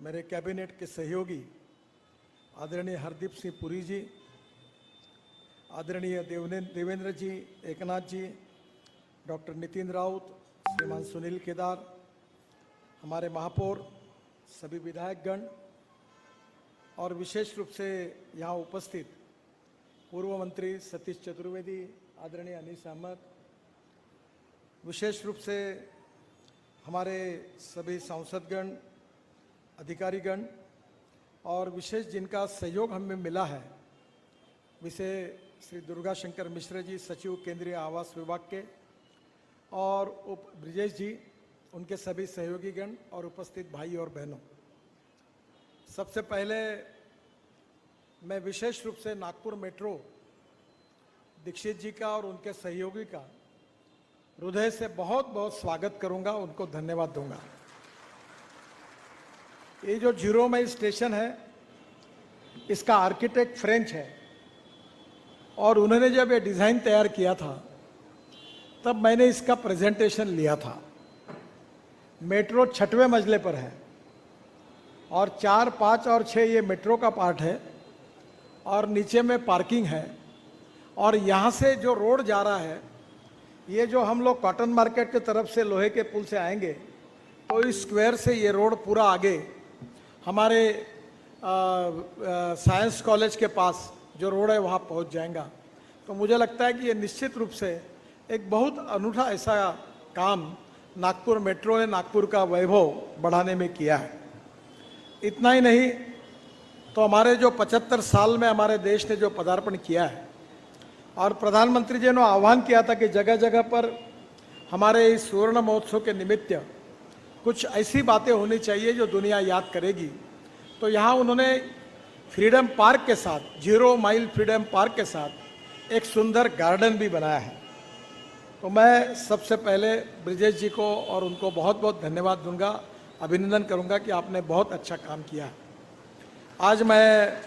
मेरे कैबिनेट के सहयोगी आदरणीय हरदीप सिंह पुरी जी, आदरणीय देवेंद्र जी, एकनाथ जी, डॉक्टर नितिन राउत, श्रीमान सुनील केदार, हमारे महापौर, सभी विधायकगण और विशेष रूप से यहाँ उपस्थित पूर्व मंत्री सतीश चतुर्वेदी, आदरणीय अनीस अहमद, विशेष रूप से हमारे सभी सांसदगण, अधिकारीगण और विशेष जिनका सहयोग हमें मिला है, विशेष श्री दुर्गा शंकर मिश्र जी, सचिव केंद्रीय आवास विभाग के, और उप ब्रिजेश जी, उनके सभी सहयोगीगण और उपस्थित भाई और बहनों, सबसे पहले मैं विशेष रूप से नागपुर मेट्रो दीक्षित जी का और उनके सहयोगी का हृदय से बहुत बहुत स्वागत करूंगा, उनको धन्यवाद दूंगा। ये जो 0 माइल स्टेशन है, इसका आर्किटेक्ट फ्रेंच है और उन्होंने जब ये डिज़ाइन तैयार किया था तब मैंने इसका प्रेजेंटेशन लिया था। मेट्रो 6वें मंजिले पर है और 4, 5 और 6 ये मेट्रो का पार्ट है और नीचे में पार्किंग है। और यहाँ से जो रोड जा रहा है, ये जो हम लोग कॉटन मार्केट की तरफ से लोहे के पुल से आएंगे तो इस स्क्वायर से ये रोड पूरा आगे हमारे साइंस कॉलेज के पास जो रोड है वहाँ पहुँच जाएगा। तो मुझे लगता है कि ये निश्चित रूप से एक बहुत अनूठा ऐसा काम नागपुर मेट्रो ने नागपुर का वैभव बढ़ाने में किया है। इतना ही नहीं तो हमारे जो 75 साल में हमारे देश ने जो पदार्पण किया है और प्रधानमंत्री जी ने आह्वान किया था कि जगह जगह पर हमारे इस स्वर्ण महोत्सव के निमित्त कुछ ऐसी बातें होनी चाहिए जो दुनिया याद करेगी। तो यहाँ उन्होंने फ्रीडम पार्क के साथ, 0 माइल फ्रीडम पार्क के साथ एक सुंदर गार्डन भी बनाया है। तो मैं सबसे पहले ब्रिजेश जी को और उनको बहुत बहुत धन्यवाद दूंगा, अभिनंदन करूंगा कि आपने बहुत अच्छा काम किया है। आज मैं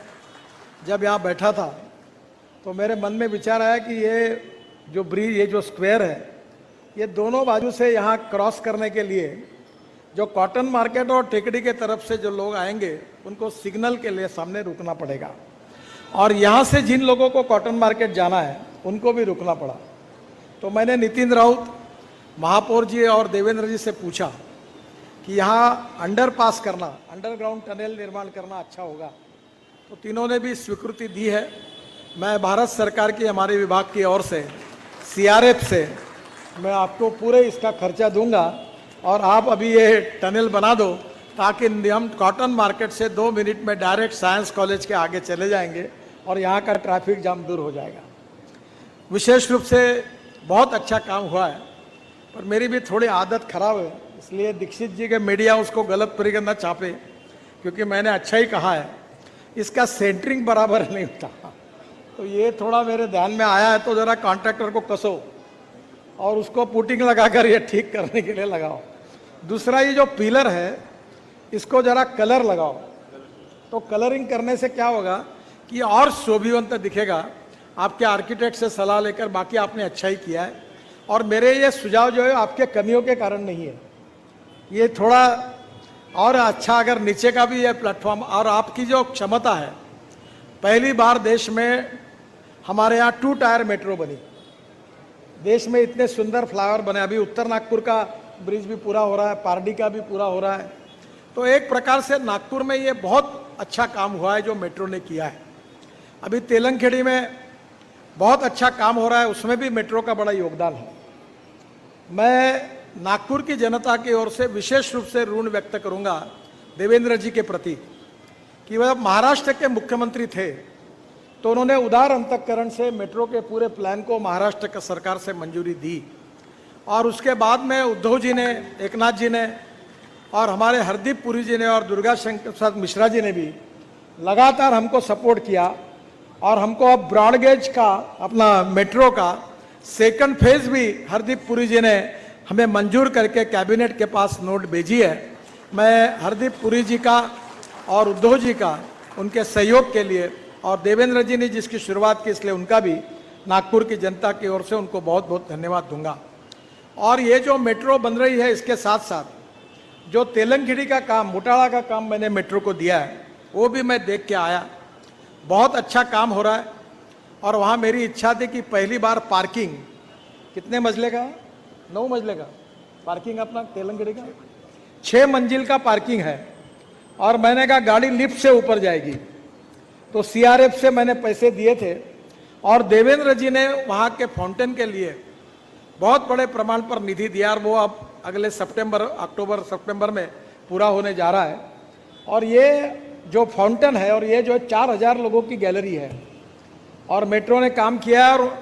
जब यहाँ बैठा था तो मेरे मन में विचार आया कि ये जो ब्रिज, ये जो स्क्वायर है, ये दोनों बाजू से यहाँ क्रॉस करने के लिए जो कॉटन मार्केट और टेकड़ी के तरफ से जो लोग आएंगे उनको सिग्नल के लिए सामने रुकना पड़ेगा और यहाँ से जिन लोगों को कॉटन मार्केट जाना है उनको भी रुकना पड़ा। तो मैंने नितिन राउत, महापौर जी और देवेंद्र जी से पूछा कि यहाँ अंडरपास करना, अंडरग्राउंड टनल निर्माण करना अच्छा होगा। तो तीनों ने भी स्वीकृति दी है। मैं भारत सरकार की, हमारे विभाग की ओर से, CRF से मैं आपको पूरे इसका खर्चा दूंगा और आप अभी ये टनल बना दो ताकि हम कॉटन मार्केट से 2 मिनट में डायरेक्ट साइंस कॉलेज के आगे चले जाएंगे और यहाँ का ट्रैफिक जाम दूर हो जाएगा। विशेष रूप से बहुत अच्छा काम हुआ है, पर मेरी भी थोड़ी आदत खराब है, इसलिए दीक्षित जी के मीडिया उसको गलत तरीके न छापे, क्योंकि मैंने अच्छा ही कहा है। इसका सेंटरिंग बराबर नहीं होता, तो ये थोड़ा मेरे ध्यान में आया है। तो ज़रा कॉन्ट्रैक्टर को कसो और उसको पुटिंग लगाकर ये ठीक करने के लिए लगाओ। दूसरा, ये जो पिलर है इसको ज़रा कलर लगाओ। तो कलरिंग करने से क्या होगा कि और शोभिवंत दिखेगा। आपके आर्किटेक्ट से सलाह लेकर, बाकी आपने अच्छा ही किया है और मेरे ये सुझाव जो है आपके कमियों के कारण नहीं है। ये थोड़ा और अच्छा, अगर नीचे का भी ये प्लेटफॉर्म और आपकी जो क्षमता है, पहली बार देश में हमारे यहाँ 2 टायर मेट्रो बनी। देश में इतने सुंदर फ्लाईओवर बने, अभी उत्तर नागपुर का ब्रिज भी पूरा हो रहा है, पारडी का भी पूरा हो रहा है। तो एक प्रकार से नागपुर में ये बहुत अच्छा काम हुआ है जो मेट्रो ने किया है। अभी तेलंगखेड़ी में बहुत अच्छा काम हो रहा है, उसमें भी मेट्रो का बड़ा योगदान है। मैं नागपुर की जनता की ओर से विशेष रूप से ऋण व्यक्त करूंगा देवेंद्र जी के प्रति कि वह महाराष्ट्र के मुख्यमंत्री थे तो उन्होंने उदार अंतःकरण से मेट्रो के पूरे प्लान को महाराष्ट्र की सरकार से मंजूरी दी और उसके बाद में उद्धव जी ने, एकनाथ जी ने और हमारे हरदीप पुरी जी ने और दुर्गा शंकर मिश्रा जी ने भी लगातार हमको सपोर्ट किया और हमको अब ब्रॉडगेज का, अपना मेट्रो का 2nd फेज भी हरदीप पुरी जी ने हमें मंजूर करके कैबिनेट के पास नोट भेजी है। मैं हरदीप पुरी जी का और उद्धव जी का, उनके सहयोग के लिए, और देवेंद्र जी ने जिसकी शुरुआत की, इसलिए उनका भी नागपुर की जनता की ओर से उनको बहुत बहुत धन्यवाद दूंगा। और ये जो मेट्रो बन रही है, इसके साथ साथ जो तेलंगखिड़ी का काम, मोटाड़ा का काम मैंने मेट्रो को दिया है, वो भी मैं देख के आया। बहुत अच्छा काम हो रहा है। और वहाँ मेरी इच्छा थी कि पहली बार पार्किंग, कितने मंजिले का, 9 मंजिले का पार्किंग अपना तेलंगखिड़ी का, 6 मंजिल का पार्किंग है। और मैंने कहा गाड़ी लिफ्ट से ऊपर जाएगी, तो सीआरएफ से मैंने पैसे दिए थे। और देवेंद्र जी ने वहाँ के फाउंटेन के लिए बहुत बड़े प्रमाण पर निधि दिया, और वो अब अगले अक्टूबर सितंबर में पूरा होने जा रहा है। और ये जो फाउंटेन है और ये जो 4000 लोगों की गैलरी है, और मेट्रो ने काम किया है, और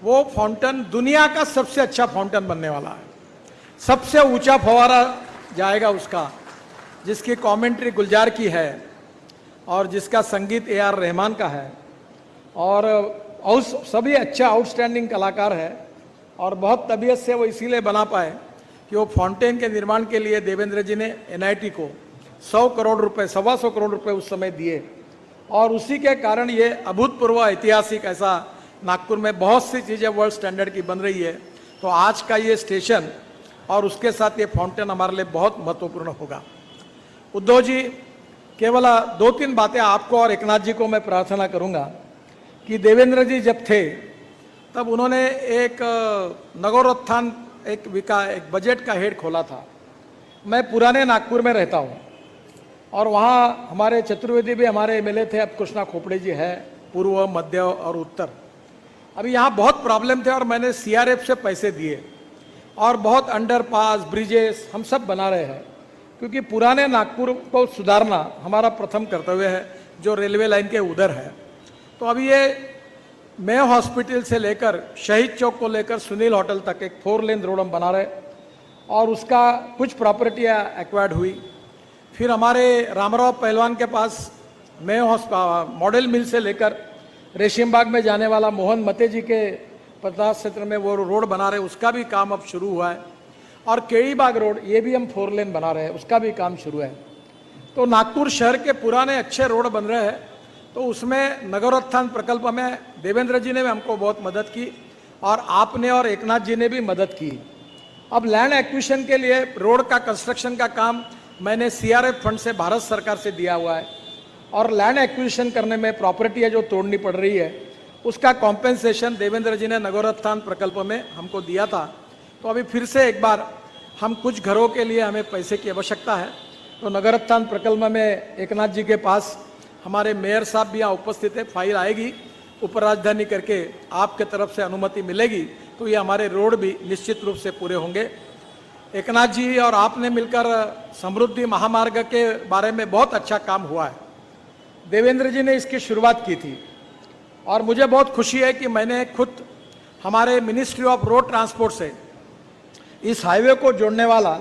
वो फाउंटेन दुनिया का सबसे अच्छा फाउंटेन बनने वाला है। सबसे ऊंचा फव्वारा जाएगा उसका, जिसकी कमेंट्री गुलजार की है और जिसका संगीत AR रहमान का है। और सभी अच्छा आउटस्टैंडिंग कलाकार है। और बहुत तबीयत से वो इसीलिए बना पाए कि वो फाउंटेन के निर्माण के लिए देवेंद्र जी ने NIT को 100 करोड़ रुपए, 125 करोड़ रुपए उस समय दिए। और उसी के कारण ये अभूतपूर्व ऐतिहासिक, ऐसा नागपुर में बहुत सी चीज़ें वर्ल्ड स्टैंडर्ड की बन रही है। तो आज का ये स्टेशन और उसके साथ ये फाउंटेन हमारे लिए बहुत महत्वपूर्ण होगा। उद्धव जी, केवल 2-3 बातें आपको और एकनाथ जी को मैं प्रार्थना करूंगा कि देवेंद्र जी जब थे तब उन्होंने एक नगरोत्थान, एक बजट का हेड खोला था। मैं पुराने नागपुर में रहता हूँ और वहाँ हमारे चतुर्वेदी भी हमारे MLA थे, अब कृष्णा खोपड़े जी है, पूर्व, मध्य और उत्तर। अभी यहाँ बहुत प्रॉब्लम थे और मैंने CRF से पैसे दिए और बहुत अंडरपास, ब्रिजेस हम सब बना रहे हैं, क्योंकि पुराने नागपुर को सुधारना हमारा प्रथम कर्तव्य है, जो रेलवे लाइन के उधर है। तो अभी ये मेयो हॉस्पिटल से लेकर शहीद चौक को लेकर सुनील होटल तक एक 4 लेन रोड हम बना रहे, और उसका कुछ प्रॉपर्टियाँ एक्वायर्ड हुई। फिर हमारे रामराव पहलवान के पास मेयो मॉडल मिल से लेकर रेशिमबाग में जाने वाला मोहन मते जी के 50 क्षेत्र में वो रोड बना रहे, उसका भी काम अब शुरू हुआ है। और केड़ीबाग रोड, ये भी हम 4 लेन बना रहे हैं, उसका भी काम शुरू है। तो नागपुर शहर के पुराने अच्छे रोड बन रहे हैं। तो उसमें नगरोत्थान प्रकल्प में देवेंद्र जी ने भी हमको बहुत मदद की, और आपने और एकनाथ जी ने भी मदद की। अब लैंड एक्विजिशन के लिए रोड का कंस्ट्रक्शन का काम मैंने CRF फंड से भारत सरकार से दिया हुआ है। और लैंड एक्विजिशन करने में प्रॉपर्टी है जो तोड़नी पड़ रही है, उसका कॉम्पेंसेशन देवेंद्र जी ने नगरोत्थान प्रकल्प में हमको दिया था। तो अभी फिर से एक बार हम कुछ घरों के लिए हमें पैसे की आवश्यकता है। तो नगरोत्थान प्रकल्प में एकनाथ जी के पास हमारे मेयर साहब भी यहाँ उपस्थित है, फाइल आएगी उपर राजधानी करके, आपके तरफ से अनुमति मिलेगी तो ये हमारे रोड भी निश्चित रूप से पूरे होंगे। एकनाथ जी और आपने मिलकर समृद्धि महामार्ग के बारे में बहुत अच्छा काम हुआ है। देवेंद्र जी ने इसकी शुरुआत की थी और मुझे बहुत खुशी है कि मैंने खुद हमारे मिनिस्ट्री ऑफ रोड ट्रांसपोर्ट से इस हाईवे को जोड़ने वाला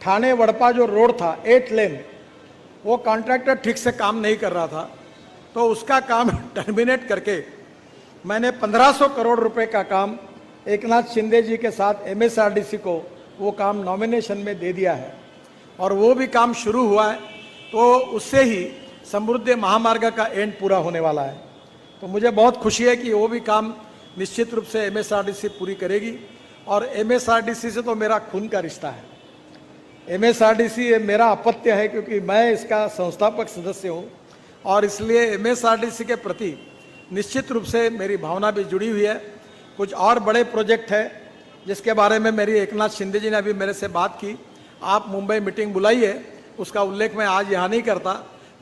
ठाणे वड़पा जो रोड था 8 लेन, वो कॉन्ट्रैक्टर ठीक से काम नहीं कर रहा था, तो उसका काम टर्मिनेट करके मैंने 1500 करोड़ रुपए का काम एकनाथ शिंदे जी के साथ MSRDC को वो काम नॉमिनेशन में दे दिया है, और वो भी काम शुरू हुआ है। तो उससे ही समृद्धि महामार्ग का एंड पूरा होने वाला है। तो मुझे बहुत खुशी है कि वो भी काम निश्चित रूप से MSRDC पूरी करेगी। और MSRDC से तो मेरा खून का रिश्ता है। MSRDC मेरा अपत्य है, क्योंकि मैं इसका संस्थापक सदस्य हूँ, और इसलिए MSRDC के प्रति निश्चित रूप से मेरी भावना भी जुड़ी हुई है। कुछ और बड़े प्रोजेक्ट है जिसके बारे में मेरी एकनाथ शिंदे जी ने अभी मेरे से बात की। आप मुंबई मीटिंग बुलाइए, उसका उल्लेख मैं आज यहाँ नहीं करता,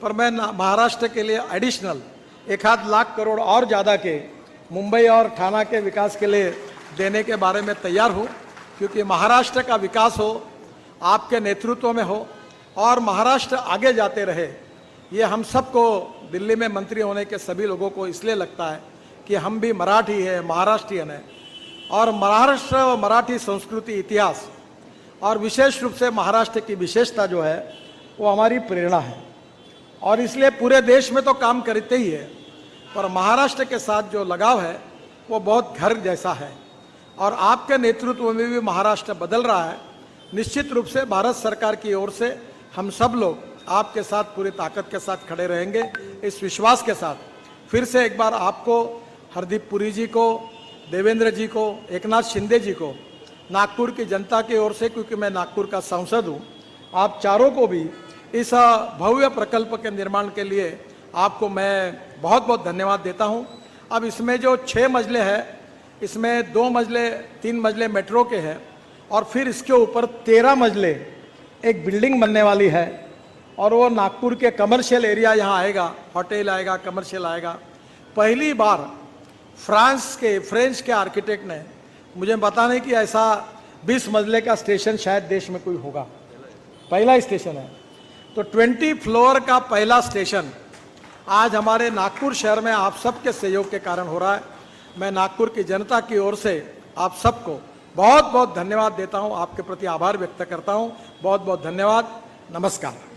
पर मैं महाराष्ट्र के लिए एडिशनल 1 लाख करोड़ और ज़्यादा के मुंबई और ठाणा के विकास के लिए देने के बारे में तैयार हूँ, क्योंकि महाराष्ट्र का विकास हो, आपके नेतृत्व में हो, और महाराष्ट्र आगे जाते रहे। ये हम सबको दिल्ली में मंत्री होने के सभी लोगों को इसलिए लगता है कि हम भी मराठी है, महाराष्ट्रियन है, और महाराष्ट्र और मराठी संस्कृति, इतिहास और विशेष रूप से महाराष्ट्र की विशेषता जो है वो हमारी प्रेरणा है। और इसलिए पूरे देश में तो काम करते ही है, पर महाराष्ट्र के साथ जो लगाव है वो बहुत घर जैसा है। और आपके नेतृत्व में भी महाराष्ट्र बदल रहा है। निश्चित रूप से भारत सरकार की ओर से हम सब लोग आपके साथ पूरी ताकत के साथ खड़े रहेंगे, इस विश्वास के साथ फिर से एक बार आपको, हरदीप पुरी जी को, देवेंद्र जी को, एकनाथ शिंदे जी को, नागपुर की जनता की ओर से, क्योंकि मैं नागपुर का सांसद हूँ, आप चारों को भी इस भव्य प्रकल्प के निर्माण के लिए आपको मैं बहुत बहुत धन्यवाद देता हूं। अब इसमें जो 6 मंजिले हैं, इसमें 2 मंजिले 3 मंजिले मेट्रो के हैं और फिर इसके ऊपर 13 मंजिले एक बिल्डिंग बनने वाली है और वो नागपुर के कमर्शियल एरिया यहाँ आएगा, होटल आएगा, कमर्शियल आएगा। पहली बार फ्रेंच के आर्किटेक्ट ने, मुझे पता नहीं कि ऐसा 20 मंजिले का स्टेशन शायद देश में कोई होगा, पहला स्टेशन है। तो 20 फ्लोर का पहला स्टेशन आज हमारे नागपुर शहर में आप सबके सहयोग के कारण हो रहा है। मैं नागपुर की जनता की ओर से आप सबको बहुत बहुत धन्यवाद देता हूं, आपके प्रति आभार व्यक्त करता हूं। बहुत बहुत धन्यवाद। नमस्कार।